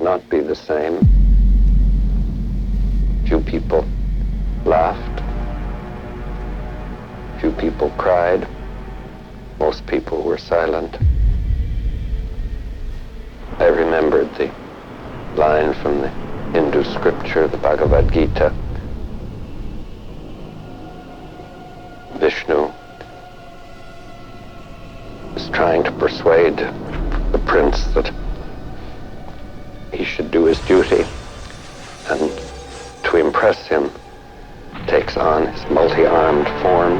not be the same. Few people laughed. Few people cried. Most people were silent. I remembered the line from the Hindu scripture, the Bhagavad Gita. Vishnu is trying to persuade the prince that he should do his duty, and to impress him takes on his multi-armed form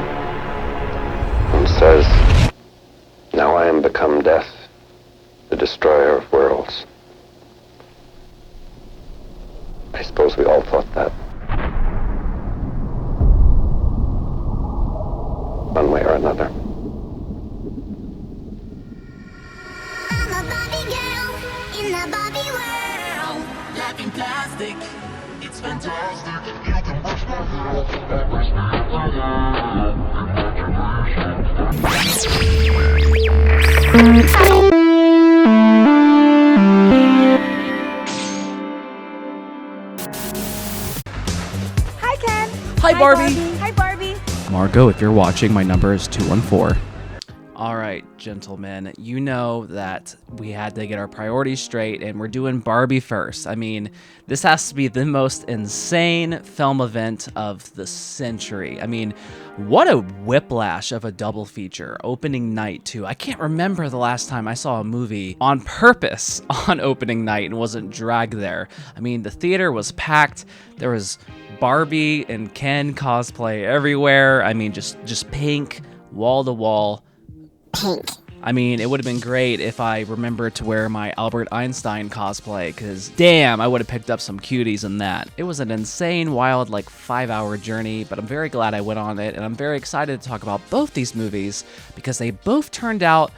and says, "Now I am become death, the destroyer of worlds." I suppose we all thought that, one way or another. I'm a Barbie girl in the Barbie world. Life in plastic, it's fantastic. You can brush my hair, that brush Hi, Ken. Hi, Barbie. Hi, Barbie. Margot, if you're watching, my number is 214. All right, gentlemen, you know that we had to get our priorities straight, and we're doing Barbie first. I mean, this has to be the most insane film event of the century. I mean, what a whiplash of a double feature. Opening night, too. I can't remember the last time I saw a movie on purpose on opening night and wasn't dragged there. I mean, the theater was packed. There was Barbie and Ken cosplay everywhere. I mean, just pink, wall to wall. pink. I mean, it would have been great if I remembered to wear my Albert Einstein cosplay, because damn, I would have picked up some cuties in that. It was an insane, wild, 5-hour journey, but I'm very glad I went on it, and I'm very excited to talk about both these movies, because they both turned out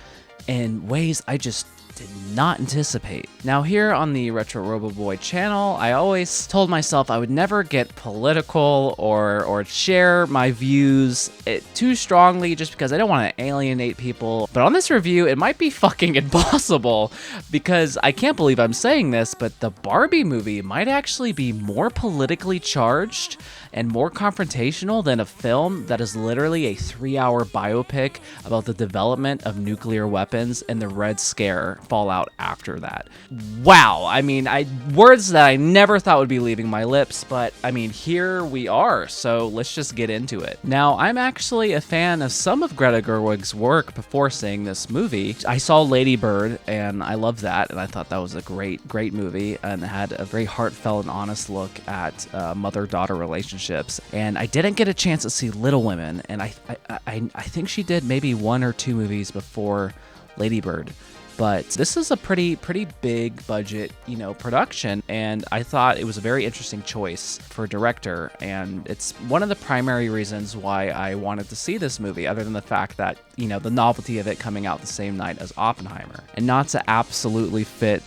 in ways I just did not anticipate. Now, here on the Retro Roboboy channel, I always told myself I would never get political or share my views too strongly, just because I don't want to alienate people. But on this review, it might be fucking impossible, because I can't believe I'm saying this, but the Barbie movie might actually be more politically charged and more confrontational than a film that is literally a 3-hour biopic about the development of nuclear weapons and the Red Scare fallout after that. Wow, I mean, words that I never thought would be leaving my lips, but I mean, here we are, so let's just get into it. Now, I'm actually a fan of some of Greta Gerwig's work before seeing this movie. I saw Lady Bird, and I loved that, and I thought that was a great movie, and it had a very heartfelt and honest look at mother-daughter relationships. And I didn't get a chance to see Little Women, and I think she did maybe 1 or 2 movies before Lady Bird. But this is a pretty big budget, production, and I thought it was a very interesting choice for a director, and it's one of the primary reasons why I wanted to see this movie, other than the fact that, the novelty of it coming out the same night as Oppenheimer. And not to absolutely fit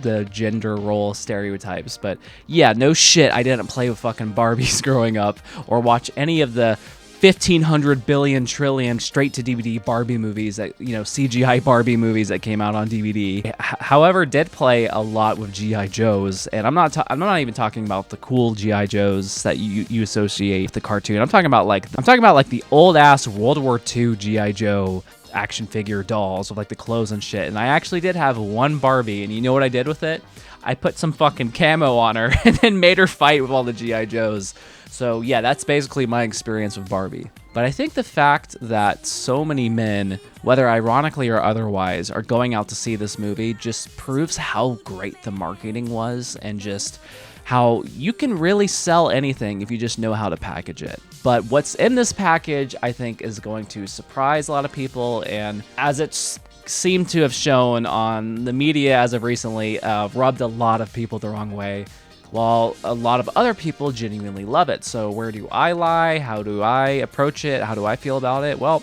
the gender role stereotypes, but yeah, no shit, I didn't play with fucking Barbies growing up or watch any of the 1,500 billion trillion straight to DVD Barbie movies that, CGI Barbie movies that came out on DVD. However, did play a lot with G.I. Joes, and I'm not even talking about the cool G.I. Joes that you associate with the cartoon. I'm talking about the old ass World War II G.I. Joe action figure dolls with the clothes and shit. And I actually did have one Barbie, and you know what I did with it? I put some fucking camo on her and then made her fight with all the G.I. Joes. So yeah, that's basically my experience with Barbie. But I think the fact that so many men, whether ironically or otherwise, are going out to see this movie just proves how great the marketing was, and just how you can really sell anything if you just know how to package it. But what's in this package, I think, is going to surprise a lot of people, and as it's seemed to have shown on the media as of recently, rubbed a lot of people the wrong way, while a lot of other people genuinely love it. So where do I lie? How do I approach it? How do I feel about it? Well,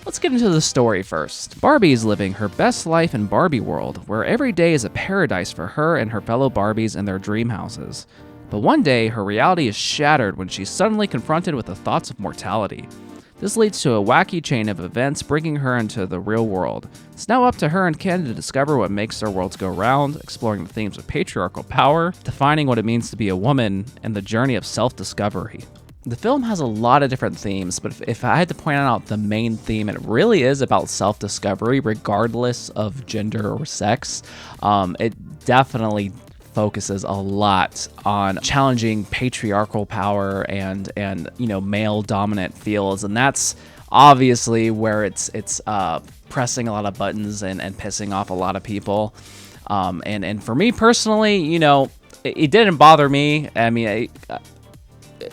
let's get into the story first. Barbie is living her best life in Barbie world, where every day is a paradise for her and her fellow Barbies in their dream houses. But one day, her reality is shattered when she's suddenly confronted with the thoughts of mortality. This leads to a wacky chain of events bringing her into the real world. It's now up to her and Ken to discover what makes their worlds go round, exploring the themes of patriarchal power, defining what it means to be a woman, and the journey of self-discovery. The film has a lot of different themes, but if I had to point out the main theme, it really is about self-discovery, regardless of gender or sex. It definitely focuses a lot on challenging patriarchal power and male dominant fields, and that's obviously where it's pressing a lot of buttons and pissing off a lot of people. And for me personally, it didn't bother me. I mean,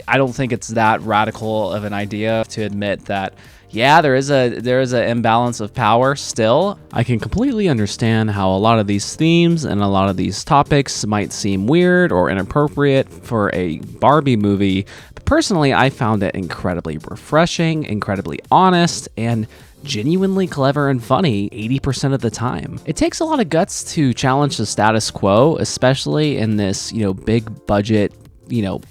I don't think it's that radical of an idea to admit that, yeah, there is an imbalance of power still. I can completely understand how a lot of these themes and a lot of these topics might seem weird or inappropriate for a Barbie movie. But personally, I found it incredibly refreshing, incredibly honest, and genuinely clever and funny 80% of the time. It takes a lot of guts to challenge the status quo, especially in this, big budget,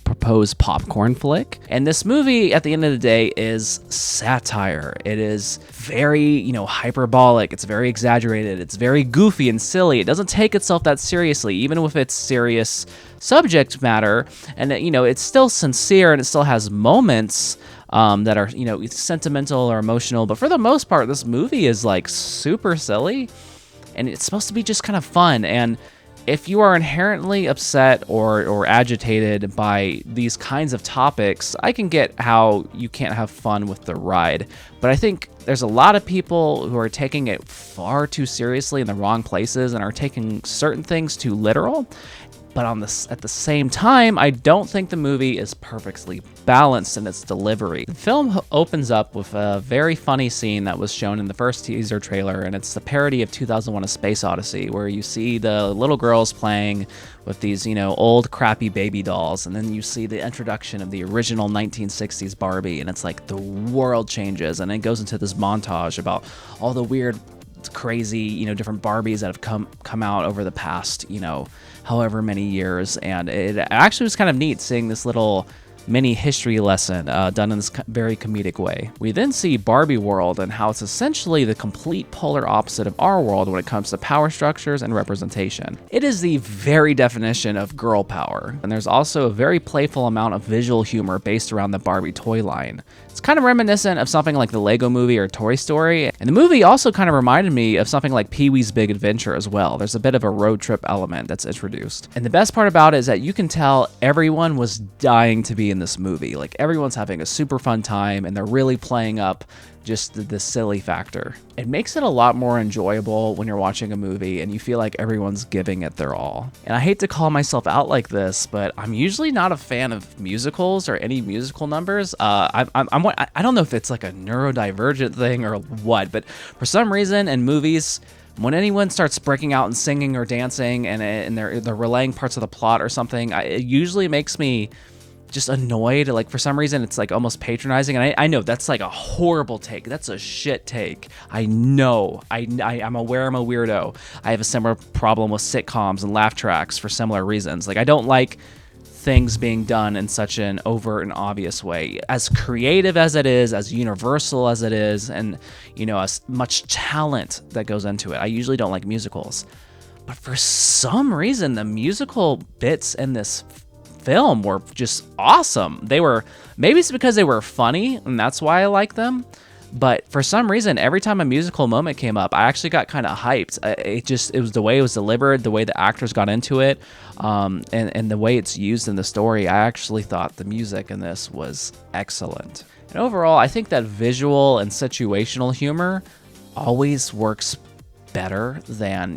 proposed popcorn flick. And this movie, at the end of the day, is satire. It is very, hyperbolic. It's very exaggerated. It's very goofy and silly. It doesn't take itself that seriously, even with its serious subject matter. And, it's still sincere and it still has moments that are, sentimental or emotional. But for the most part, this movie is like super silly and it's supposed to be just kind of fun. And if you are inherently upset or agitated by these kinds of topics, I can get how you can't have fun with the ride. But I think there's a lot of people who are taking it far too seriously in the wrong places and are taking certain things too literal. But at the same time, I don't think the movie is perfectly balanced in its delivery. The film opens up with a very funny scene that was shown in the first teaser trailer, and it's the parody of 2001: A Space Odyssey, where you see the little girls playing with these, old crappy baby dolls, and then you see the introduction of the original 1960s Barbie, and it's like the world changes, and it goes into this montage about all the weird, crazy, different Barbies that have come out over the past, however many years. And it actually was kind of neat seeing this little mini history lesson done in this very comedic way. We then see Barbie World and how it's essentially the complete polar opposite of our world when it comes to power structures and representation. It is the very definition of girl power, and there's also a very playful amount of visual humor based around the Barbie toy line. It's kind of reminiscent of something like the Lego Movie or Toy Story, and the movie also kind of reminded me of something like Pee-wee's Big Adventure as well. There's a bit of a road trip element that's introduced. And the best part about it is that you can tell everyone was dying to be in this movie. Like, everyone's having a super fun time, and they're really playing up just the silly factor. It makes it a lot more enjoyable when you're watching a movie and you feel like everyone's giving it their all. And I hate to call myself out like this, but I'm usually not a fan of musicals or any musical numbers. I don't know if it's like a neurodivergent thing or what, but for some reason in movies, when anyone starts breaking out and singing or dancing and they're relaying parts of the plot or something, it usually makes me just annoyed. Like, for some reason it's like almost patronizing, and I know that's like a horrible take. That's a shit take. I know. I'm aware I'm a weirdo. I have a similar problem with sitcoms and laugh tracks for similar reasons. Like, I don't like things being done in such an overt and obvious way. As creative as it is, as universal as it is, and as much talent that goes into it, I usually don't like musicals. But for some reason, the musical bits in this film were just awesome. Maybe it's because they were funny and that's why I like them, but for some reason every time a musical moment came up, I actually got kind of hyped. It was the way it was delivered, the way the actors got into it, and the way it's used in the story. I actually thought the music in this was excellent. And overall, I think that visual and situational humor always works better than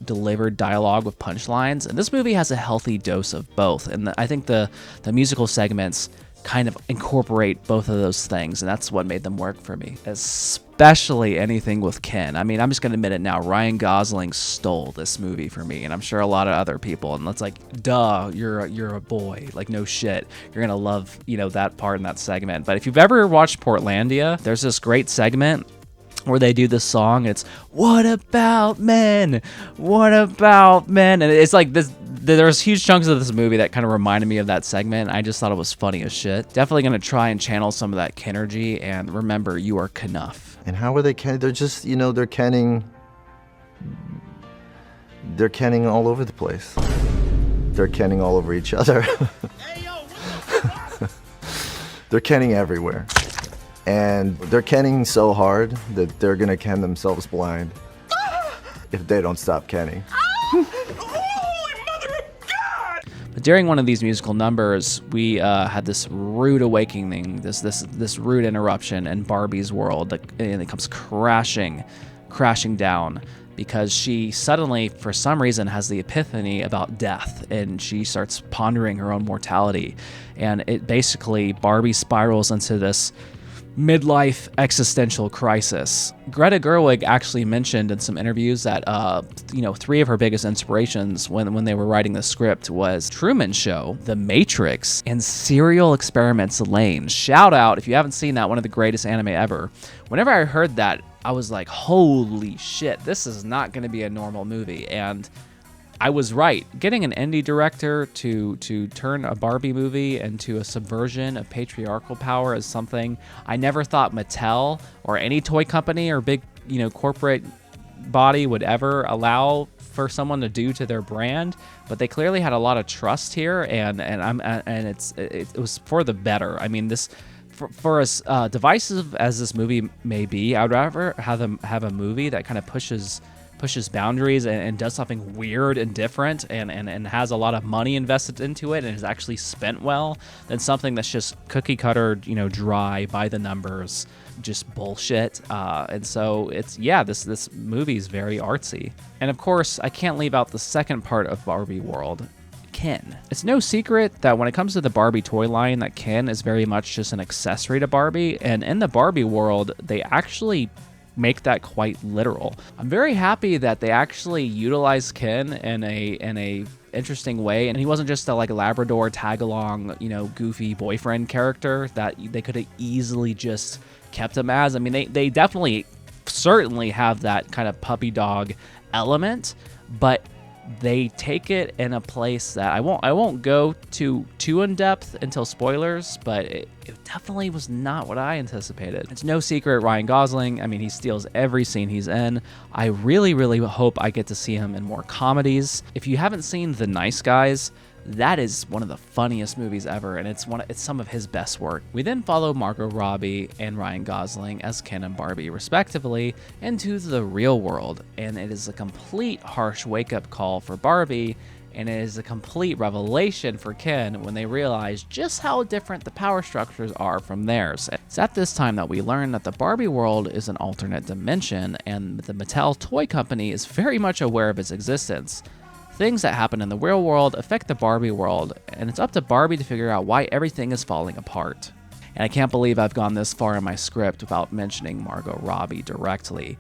delivered dialogue with punchlines, and this movie has a healthy dose of both, and I think the musical segments kind of incorporate both of those things, and that's what made them work for me, especially anything with Ken. I mean, I'm just gonna admit it now, Ryan Gosling stole this movie for me, and I'm sure a lot of other people, and it's like, duh, you're a boy, like, no shit, you're gonna love that part in that segment. But if you've ever watched Portlandia, there's this great segment where they do this song. It's "What about men? What about men?" And it's like this There's huge chunks of this movie that kind of reminded me of that segment. I just thought it was funny as shit. Definitely going to try and channel some of that Kenergy. And remember, you are Knuff. And how are they canning? They're just, they're canning. They're canning all over the place. They're canning all over each other. They're canning everywhere. And they're canning so hard that they're gonna can themselves blind if they don't stop canning. But during one of these musical numbers, we had this rude awakening, this rude interruption in Barbie's world, and it comes crashing down because she suddenly, for some reason, has the epiphany about death, and she starts pondering her own mortality. And it basically, Barbie spirals into this midlife existential crisis. Greta Gerwig actually mentioned in some interviews that, 3 of her biggest inspirations when they were writing the script was Truman Show, The Matrix, and Serial Experiments Lane. Shout out, if you haven't seen that, one of the greatest anime ever. Whenever I heard that, I was like, holy shit, this is not going to be a normal movie. And I was right. Getting an indie director to turn a Barbie movie into a subversion of patriarchal power is something I never thought Mattel or any toy company or big, corporate body would ever allow for someone to do to their brand. But they clearly had a lot of trust here, and it was for the better. I mean, this. For as divisive as this movie may be, I would rather have a movie that kind of pushes boundaries and does something weird and different and has a lot of money invested into it and is actually spent well than something that's just cookie cutter, dry, by the numbers, just bullshit. And so this movie is very artsy. And of course, I can't leave out the second part of Barbie World, Ken. It's no secret that when it comes to the Barbie toy line, that Ken is very much just an accessory to Barbie, and in the Barbie world, they actually make that quite literal. I'm very happy that they actually utilize Ken in a interesting way, and he wasn't just a Labrador tag-along, goofy boyfriend character that they could have easily just kept him as. I mean, they definitely, certainly have that kind of puppy dog element, but they take it in a place that I won't go too in depth until spoilers, but it definitely was not what I anticipated. It's no secret Ryan Gosling, I mean, he steals every scene he's in. I really, really hope I get to see him in more comedies. If you haven't seen The Nice Guys, that is one of the funniest movies ever, and it's some of his best work. We then follow Margot Robbie and Ryan Gosling as Ken and Barbie, respectively, into the real world, and it is a complete harsh wake-up call for Barbie, and it is a complete revelation for Ken when they realize just how different the power structures are from theirs. It's at this time that we learn that the Barbie world is an alternate dimension, and the Mattel toy company is very much aware of its existence. Things that happen in the real world affect the Barbie world, and it's up to Barbie to figure out why everything is falling apart. And I can't believe I've gone this far in my script without mentioning Margot Robbie directly.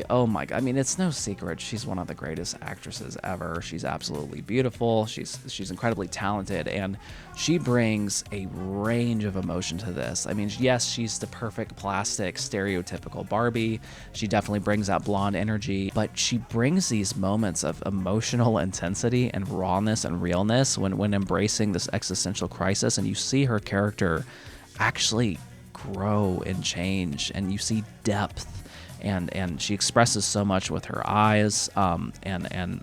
Oh my god, I mean, it's no secret, she's one of the greatest actresses ever. She's absolutely beautiful, she's incredibly talented, and she brings a range of emotion to this. I mean, yes, she's the perfect plastic, stereotypical Barbie. She definitely brings that blonde energy, but she brings these moments of emotional intensity and rawness and realness when embracing this existential crisis, and you see her character actually grow and change, and you see depth, and she expresses so much with her eyes, and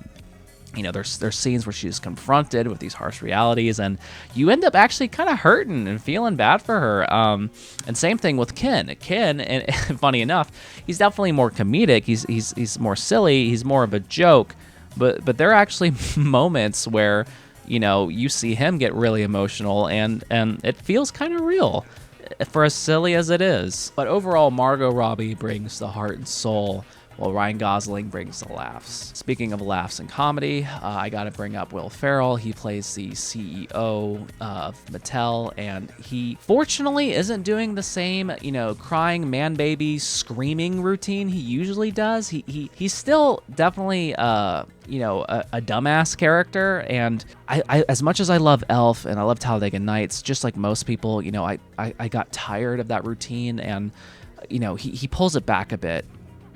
there's scenes where she's confronted with these harsh realities, and you end up actually kind of hurting and feeling bad for her. And same thing with Ken, and funny enough, he's definitely more comedic, he's more silly, he's more of a joke, but there are actually moments where you see him get really emotional, and it feels kind of real, for as silly as it is. But overall, Margot Robbie brings the heart and soul, while Ryan Gosling brings the laughs. Speaking of laughs and comedy, I gotta bring up Will Ferrell. He plays the CEO of Mattel, and he fortunately isn't doing the same, crying man baby screaming routine he usually does. He's still definitely a dumbass character, and I as much as I love Elf and I love Talladega Nights, just like most people, I got tired of that routine, and he pulls it back a bit.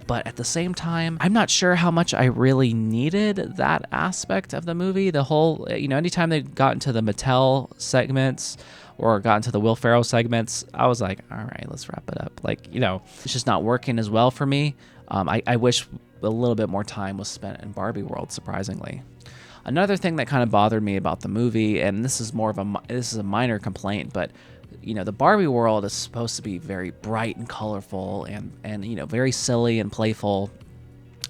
But at the same time, I'm not sure how much I really needed that aspect of the movie. The whole, anytime they got into the Mattel segments or got into the Will Ferrell segments, I was like, all right, let's wrap it up. It's just not working as well for me. I wish a little bit more time was spent in Barbie World, surprisingly. Another thing that kind of bothered me about the movie, and this is a minor complaint, but the Barbie world is supposed to be very bright and colorful and very silly and playful,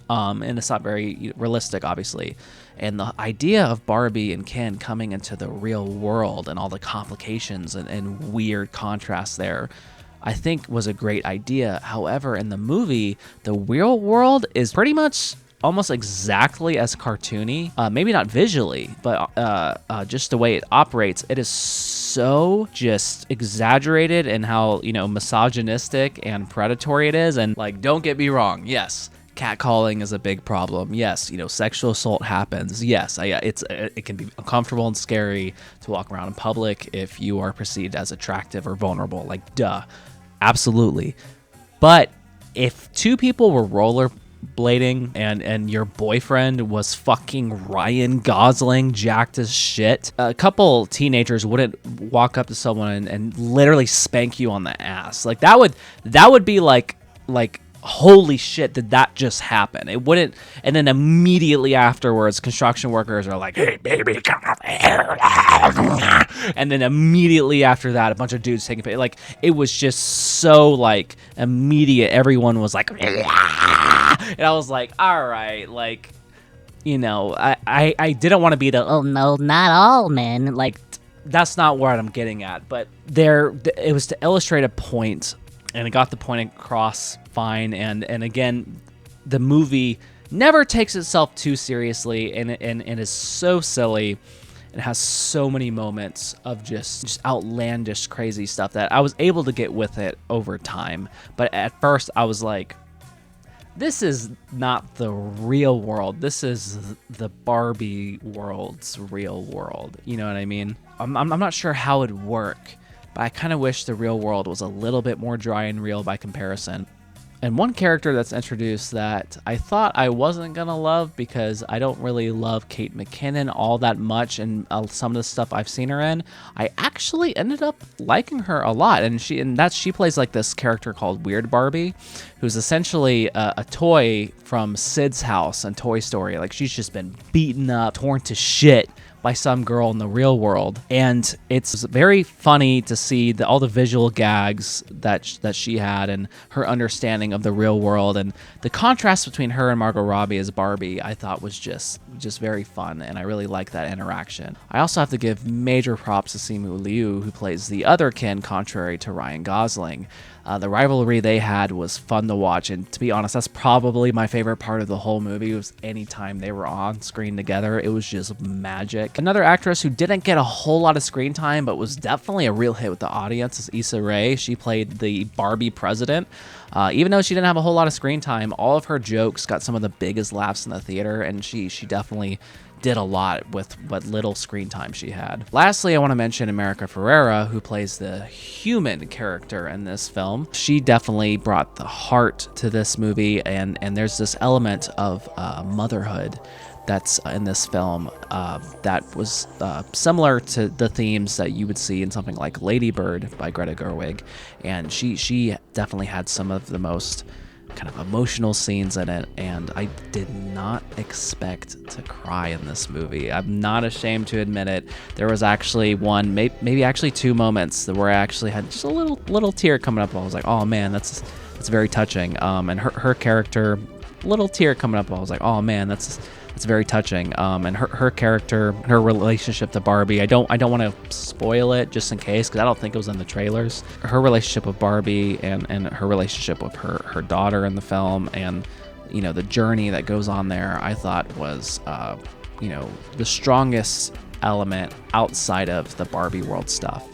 and it's not very realistic, obviously. And the idea of Barbie and Ken coming into the real world and all the complications and weird contrasts there, I think was a great idea. However, in the movie, the real world is pretty much almost exactly as cartoony, maybe not visually, but just the way it operates. It is so just exaggerated in how, misogynistic and predatory it is. And don't get me wrong, yes, catcalling is a big problem. Yes, sexual assault happens. Yes, it can be uncomfortable and scary to walk around in public if you are perceived as attractive or vulnerable. Duh, absolutely. But if two people were rollerblading and your boyfriend was fucking Ryan Gosling, jacked as shit, a couple teenagers wouldn't walk up to someone and literally spank you on the ass. That would be like holy shit, did that just happen? It wouldn't. And then immediately afterwards, construction workers are like, hey baby, come over here. And then immediately after that, a bunch of dudes taking it. It was just so immediate. Everyone was like, and I was like, all right, I didn't want to be the, oh no, not all men. That's not what I'm getting at. But it was to illustrate a point, and it got the point across fine. And again, the movie never takes itself too seriously, and is so silly. It has so many moments of just outlandish, crazy stuff that I was able to get with it over time. But at first, I was like, this is not the real world. This is the Barbie world's real world. You know what I mean? I'm not sure how it'd work, but I kind of wish the real world was a little bit more dry and real by comparison. And one character that's introduced that I thought I wasn't going to love, because I don't really love Kate McKinnon all that much and some of the stuff I've seen her in, I actually ended up liking her a lot. And she plays this character called Weird Barbie, who's essentially a toy from Sid's house in Toy Story. She's just been beaten up, torn to shit by some girl in the real world. And it's very funny to see all the visual gags that she had and her understanding of the real world. And the contrast between her and Margot Robbie as Barbie, I thought was just very fun, and I really like that interaction. I also have to give major props to Simu Liu, who plays the other Ken, contrary to Ryan Gosling. The rivalry they had was fun to watch, and to be honest, that's probably my favorite part of the whole movie. Was any time they were on screen together, it was just magic. Another actress who didn't get a whole lot of screen time but was definitely a real hit with the audience is Issa Rae. She played the Barbie president. Even though she didn't have a whole lot of screen time, all of her jokes got some of the biggest laughs in the theater, and she definitely did a lot with what little screen time she had. Lastly, I want to mention America Ferrera, who plays the human character in this film. She definitely brought the heart to this movie, and there's this element of motherhood that's in this film that was similar to the themes that you would see in something like Lady Bird by Greta Gerwig, and she definitely had some of the most kind of emotional scenes in it, and I did not expect to cry in this movie. I'm not ashamed to admit it. There was actually one, maybe actually two moments where I actually had just a little tear coming up. I was like, oh man, that's very touching. And her character, little tear coming up. I was like, oh man, that's very touching. And her character, her relationship to Barbie, I don't want to spoil it just in case, because I don't think it was in the trailers. Her relationship with Barbie and her relationship with her daughter in the film, and the journey that goes on there, I thought was the strongest element outside of the Barbie world stuff,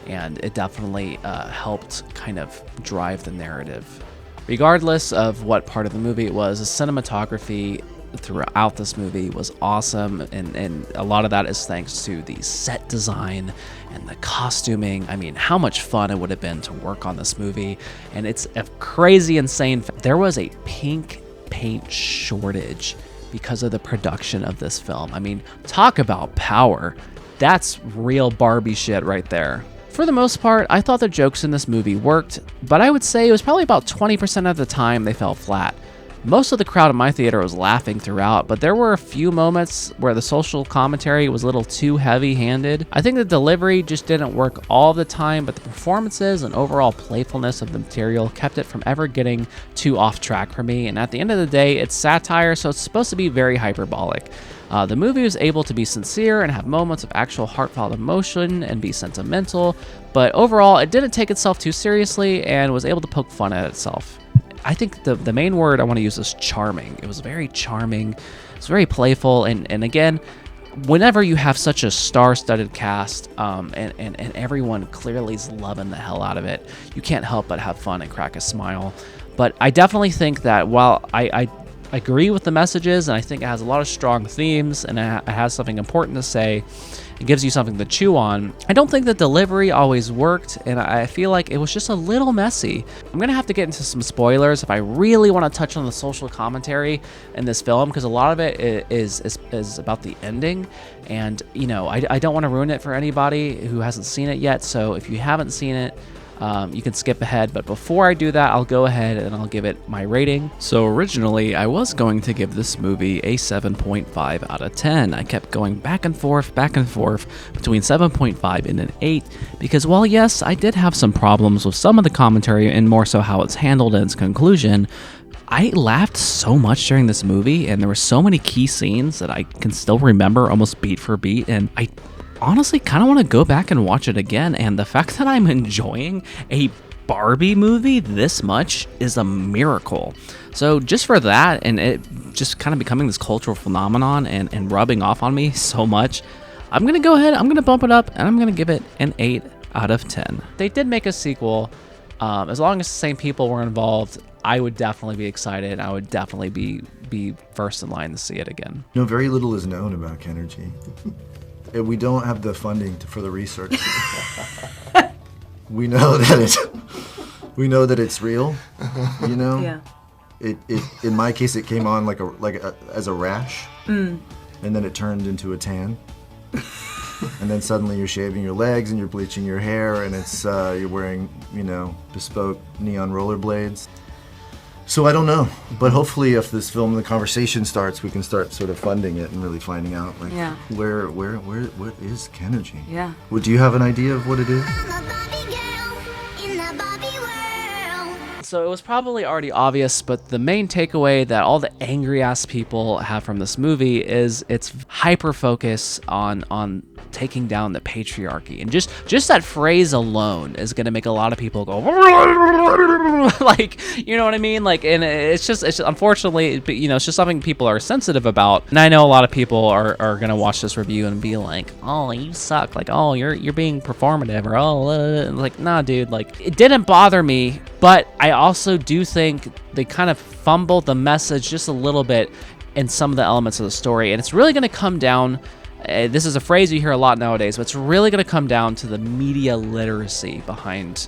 and it definitely helped kind of drive the narrative. Regardless of what part of the movie it was, the cinematography throughout this movie was awesome, and a lot of that is thanks to the set design and the costuming. I mean, how much fun it would have been to work on this movie, and it's a crazy, insane. There was a pink paint shortage because of the production of this film. I mean, talk about power. That's real Barbie shit right there. For the most part, I thought the jokes in this movie worked, but I would say it was probably about 20% of the time they fell flat. Most of the crowd in my theater was laughing throughout, but there were a few moments where the social commentary was a little too heavy-handed. I think the delivery just didn't work all the time, but the performances and overall playfulness of the material kept it from ever getting too off track for me, and at the end of the day, it's satire, so it's supposed to be very hyperbolic. The movie was able to be sincere and have moments of actual heartfelt emotion and be sentimental, but overall, it didn't take itself too seriously and was able to poke fun at itself. I think the main word I want to use is charming. It was very charming, it's very playful, and again, whenever you have such a star-studded cast and everyone clearly is loving the hell out of it, you can't help but have fun and crack a smile. But I definitely think that while I agree with the messages, and I think it has a lot of strong themes, and it has something important to say, it gives you something to chew on, I don't think the delivery always worked, and I feel like it was just a little messy. I'm gonna have to get into some spoilers if I really want to touch on the social commentary in this film, because a lot of it is about the ending, and you know, I don't want to ruin it for anybody who hasn't seen it yet, so if you haven't seen it, you can skip ahead, but before I do that, I'll go ahead and I'll give it my rating. So originally, I was going to give this movie a 7.5 out of 10. I kept going back and forth between 7.5 and an 8, because while yes, I did have some problems with some of the commentary and more so how it's handled in its conclusion, I laughed so much during this movie, and there were so many key scenes that I can still remember almost beat for beat, and I honestly kind of want to go back and watch it again, and the fact that I'm enjoying a Barbie movie this much is a miracle. So just for that, and it just kind of becoming this cultural phenomenon and rubbing off on me so much, I'm going to go ahead, I'm going to bump it up, and I'm going to give it an 8 out of 10. They did make a sequel. As long as the same people were involved, I would definitely be excited. I would definitely be first in line to see it again. You know, very little is known about Kenergy. We don't have the funding for the research. We know that it's real. You know. Yeah. It in my case, it came on as a rash, and then it turned into a tan, and then suddenly you're shaving your legs and you're bleaching your hair, and it's you're wearing bespoke neon rollerblades. So I don't know, but hopefully if this film, the conversation starts, we can start sort of funding it and really finding out what is Kenergy? Yeah. Well, do you have an idea of what it is? I'm a Barbie girl in the Barbie world. So it was probably already obvious, but the main takeaway that all the angry ass people have from this movie is its hyper focus on taking down the patriarchy, and just that phrase alone is going to make a lot of people go like, you know what I mean, like, and it's just unfortunately, it's just something people are sensitive about, and I know a lot of people are going to watch this review and be like, oh, you suck, like, oh, you're being performative, or oh, like, nah, dude, like, it didn't bother me, but I also do think they kind of fumbled the message just a little bit in some of the elements of the story, and it's really going to come down, this is a phrase you hear a lot nowadays, but it's really going to come down to the media literacy behind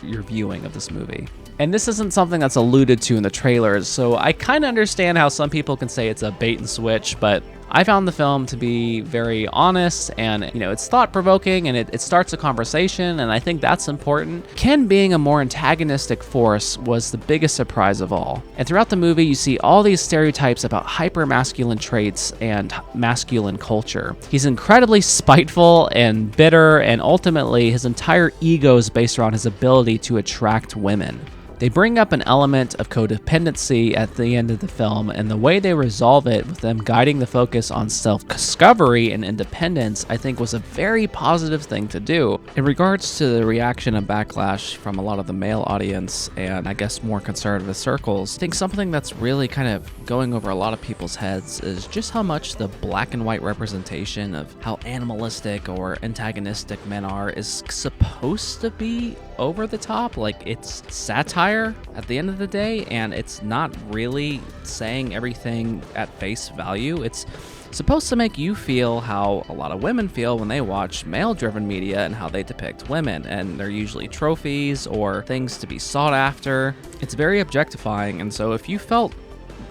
your viewing of this movie. And this isn't something that's alluded to in the trailers, so I kind of understand how some people can say it's a bait and switch, but I found the film to be very honest, and it's thought-provoking, and it starts a conversation, and I think that's important. Ken being a more antagonistic force was the biggest surprise of all. And throughout the movie, you see all these stereotypes about hyper-masculine traits and masculine culture. He's incredibly spiteful and bitter, and ultimately, his entire ego is based around his ability to attract women. They bring up an element of codependency at the end of the film, and the way they resolve it with them guiding the focus on self-discovery and independence, I think was a very positive thing to do. In regards to the reaction and backlash from a lot of the male audience, and I guess more conservative circles, I think something that's really kind of going over a lot of people's heads is just how much the black and white representation of how animalistic or antagonistic men are is supposed to be over the top. Like, it's satire satire at the end of the day, and it's not really saying everything at face value. It's supposed to make you feel how a lot of women feel when they watch male-driven media and how they depict women, and they're usually trophies or things to be sought after. It's very objectifying, and so if you felt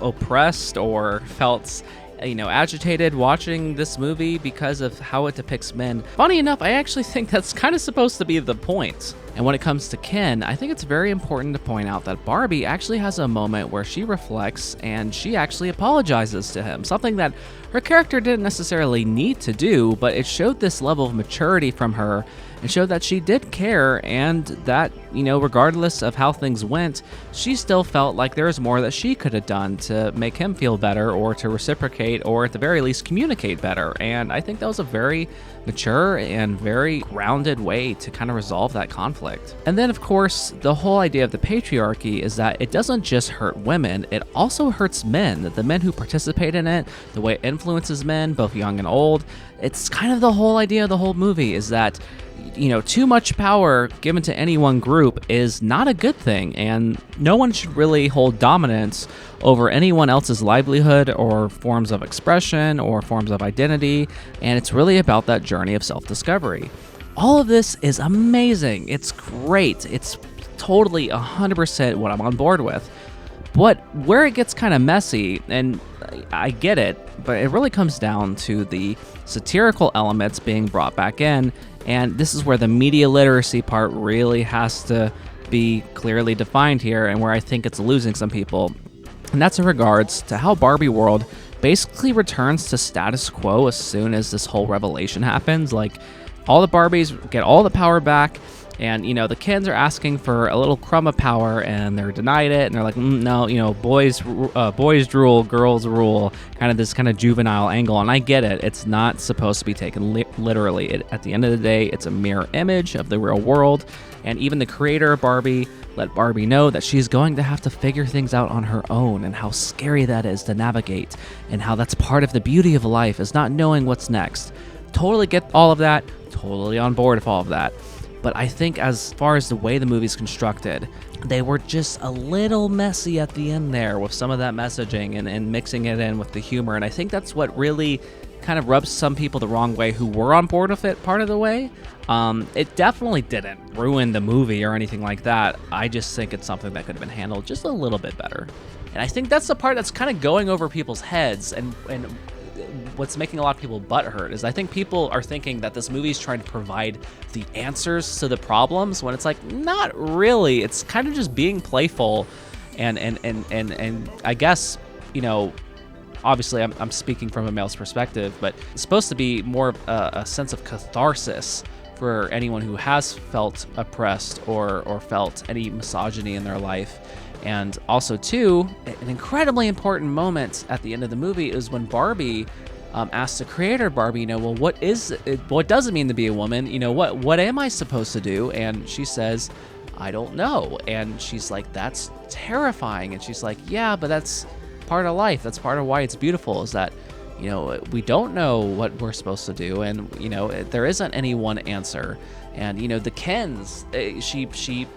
oppressed or felt agitated watching this movie because of how it depicts men, funny enough, I actually think that's kind of supposed to be the point. And when it comes to Ken, I think it's very important to point out that Barbie actually has a moment where she reflects and she actually apologizes to him, something that her character didn't necessarily need to do, but it showed this level of maturity from her and showed that she did care, and that, regardless of how things went, she still felt like there was more that she could have done to make him feel better, or to reciprocate, or at the very least communicate better. And I think that was a very mature and very grounded way to kind of resolve that conflict. And then, of course, the whole idea of the patriarchy is that it doesn't just hurt women, it also hurts men. The men who participate in it, the way it influences men, both young and old. It's kind of the whole idea of the whole movie is that too much power given to any one group is not a good thing, and no one should really hold dominance over anyone else's livelihood or forms of expression or forms of identity, and it's really about that journey of self-discovery. All of this is amazing. It's great. It's totally 100% what I'm on board with. But where it gets kind of messy, and I get it, but it really comes down to the satirical elements being brought back in, and this is where the media literacy part really has to be clearly defined here, and where I think it's losing some people. And that's in regards to how Barbie World basically returns to status quo as soon as this whole revelation happens. Like, all the Barbies get all the power back, and the kids are asking for a little crumb of power, and they're denied it, and they're like, no, boys drool, girls rule, kind of this kind of juvenile angle. And I get it, it's not supposed to be taken literally. At the end of the day, it's a mirror image of the real world, and even the creator of Barbie let Barbie know that she's going to have to figure things out on her own, and how scary that is to navigate, and how that's part of the beauty of life, is not knowing what's next. Totally get all of that, totally on board with all of that. But I think as far as the way the movie's constructed, they were just a little messy at the end there with some of that messaging and mixing it in with the humor. And I think that's what really kind of rubs some people the wrong way who were on board with it part of the way. It definitely didn't ruin the movie or anything like that. I just think it's something that could have been handled just a little bit better. And I think that's the part that's kind of going over people's heads, and what's making a lot of people butthurt is I think people are thinking that this movie is trying to provide the answers to the problems, when it's like, not really. It's kind of just being playful, and I guess, obviously I'm speaking from a male's perspective, but it's supposed to be more of a sense of catharsis for anyone who has felt oppressed or felt any misogyny in their life. And also, too, an incredibly important moment at the end of the movie is when Barbie asks the creator, Barbie, well, what does it mean to be a woman? What am I supposed to do? And she says, I don't know. And she's like, that's terrifying. And she's like, yeah, but that's part of life. That's part of why it's beautiful, is that, we don't know what we're supposed to do. And, there isn't any one answer. And, the Kens, she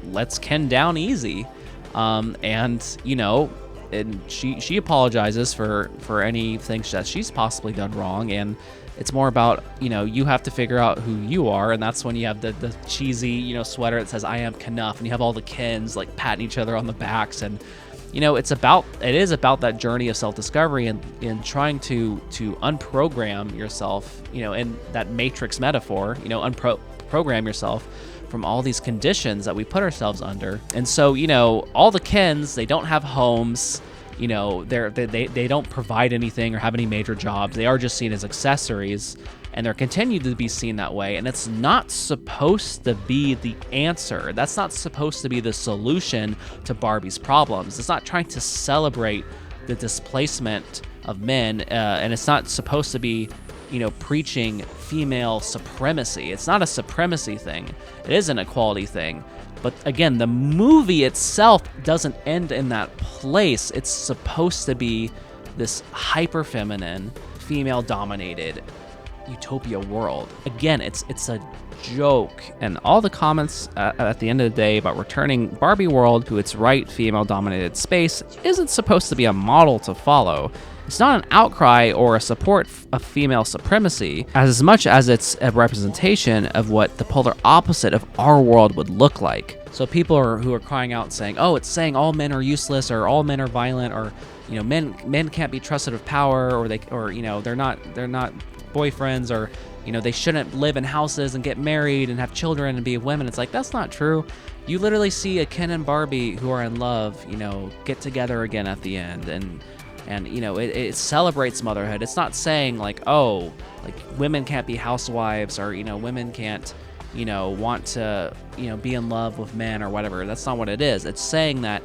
lets Ken down easy, and she apologizes for anything that she's possibly done wrong, and it's more about you have to figure out who you are, and that's when you have the cheesy sweater that says I am Knuff, and you have all the Kens like patting each other on the backs, and it is about that journey of self-discovery and trying to unprogram yourself, in that Matrix metaphor, unprogram yourself from all these conditions that we put ourselves under. And so, all the Kens, they don't have homes, they don't provide anything or have any major jobs. They are just seen as accessories, and they're continued to be seen that way. And it's not supposed to be the answer. That's not supposed to be the solution to Barbie's problems. It's not trying to celebrate the displacement of men, and it's not supposed to be preaching female supremacy. It's not a supremacy thing. It is an equality thing. But again, the movie itself doesn't end in that place. It's supposed to be this hyper feminine, female dominated, utopia world. Again, it's a joke, and all the comments at the end of the day about returning Barbie world to its right female-dominated space isn't supposed to be a model to follow. It's not an outcry or a support of female supremacy as much as it's a representation of what the polar opposite of our world would look like. So people who are crying out saying, oh, it's saying all men are useless, or all men are violent, or men can't be trusted with power, or they're not boyfriends, or they shouldn't live in houses and get married and have children and be women. It's like, that's not true. You literally see a Ken and Barbie who are in love, get together again at the end, and it celebrates motherhood. It's not saying like, oh, like women can't be housewives, or women can't want to be in love with men or whatever. That's not what it is. It's saying that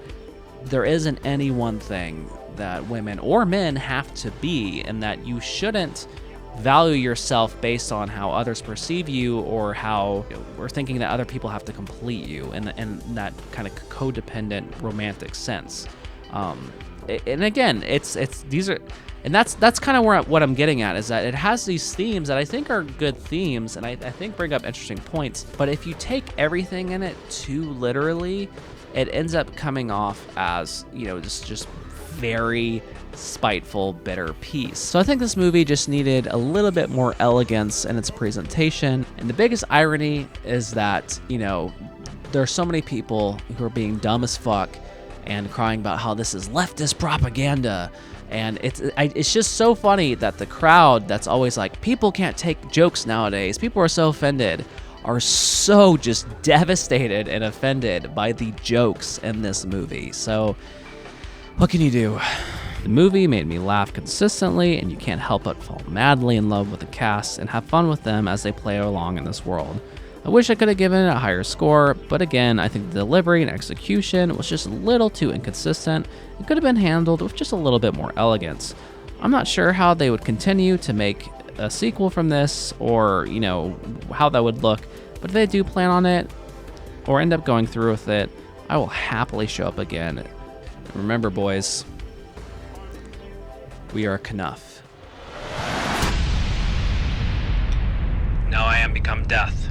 there isn't any one thing that women or men have to be, and that you shouldn't value yourself based on how others perceive you, or how we're thinking that other people have to complete you in that kind of codependent romantic sense. And again, that's kind of what I'm getting at, is that it has these themes that I think are good themes, and I think bring up interesting points. But if you take everything in it too literally, it ends up coming off as just very spiteful, bitter piece. So I think this movie just needed a little bit more elegance in its presentation. And the biggest irony is that there are so many people who are being dumb as fuck and crying about how this is leftist propaganda. And it's just so funny that the crowd that's always like, people can't take jokes nowadays, people are so offended, are so just devastated and offended by the jokes in this movie. So what can you do? The movie made me laugh consistently, and you can't help but fall madly in love with the cast and have fun with them as they play along in this world. I wish I could have given it a higher score, but again, I think the delivery and execution was just a little too inconsistent. It could have been handled with just a little bit more elegance. I'm not sure how they would continue to make a sequel from this, or how that would look, but if they do plan on it or end up going through with it, I will happily show up again. And remember, boys, we are Knuff. Now I am become death,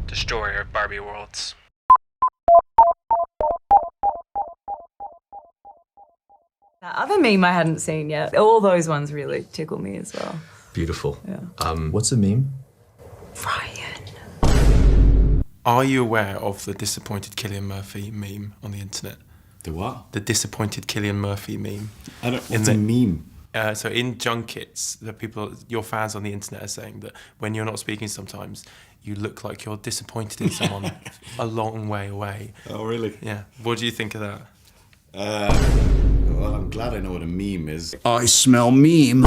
destroyer of Barbie worlds. That other meme I hadn't seen yet. All those ones really tickle me as well. Beautiful. Yeah. What's a meme? Ryan. Are you aware of the disappointed Cillian Murphy meme on the internet? The what? The disappointed Cillian Murphy meme. I don't. What's a meme? So in junkets, the people, your fans on the internet, are saying that when you're not speaking, sometimes you look like you're disappointed in someone a long way away. Oh, really? Yeah. What do you think of that? Well, I'm glad I know what a meme is. I smell meme.